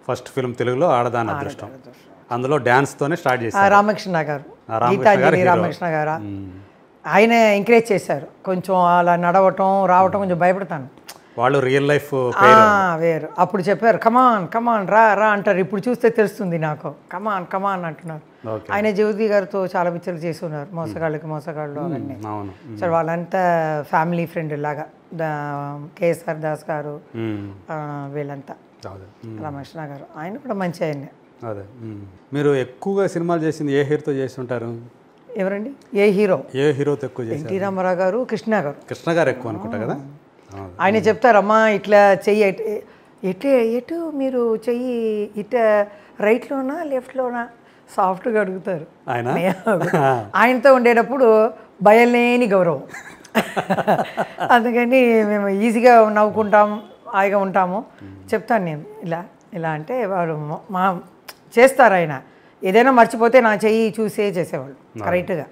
First film తెలుగులో ఆడదాని అదృష్టం. అందులో డ్యాన్స్తోనే స్టార్ట్ చేశారు. రామకృష్ణ గారు, గీతాంజలి రామకృష్ణ గారు ఆయన ఎంకరేజ్ చేశారు. కొంచెం అలా నడవటం రావటం కొంచెం భయపడతాను. వాళ్ళు రియల్ లైఫ్ వేరు. అప్పుడు చెప్పారు కమాన్ కమాన్ రా రా అంటారు. ఇప్పుడు చూస్తే తెలుస్తుంది నాకు, కమాన్ కమాన్ అంటున్నారు. ఆయన జ్యోతి గారితో చాలా పిక్చర్లు చేసి ఉన్నారు, మోసగాళ్ళకి మోసగాళ్ళు అవన్నీ. సరే వాళ్ళంతా ఫ్యామిలీ ఫ్రెండ్ లాగా, కేఎస్ఆర్ దాస్ గారు వీళ్ళంతా, రామకృష్ణ గారు ఆయన కూడా మంచి ఆయనే. అదే మీరు ఎక్కువగా సినిమాలు చేసింది ఏ హీరోతో చేసి ఉంటారు? ఎవరండి? ఏ హీరోతో ఎక్కువ చేశారు? ఎన్టీ రామారావు గారు, కృష్ణ గారు ఎక్కువ అనుకుంటా కదా. ఆయన చెప్తారమ్మా ఇట్లా చెయ్యి ఎటు మీరు చెయ్యి ఇట రైట్లోనా లెఫ్ట్లోనా సాఫ్ట్గా అడుగుతారు. ఆయనతో ఉండేటప్పుడు భయం లేని గౌరవం. అందుకని మేము ఈజీగా నవ్వుకుంటాము, హాయిగా ఉంటాము. చెప్తాను నేను ఇలా అంటే వాడు మా చేస్తారు. ఆయన ఏదైనా మర్చిపోతే నా చెయ్యి చూసే చేసేవాళ్ళు కరెక్ట్గా.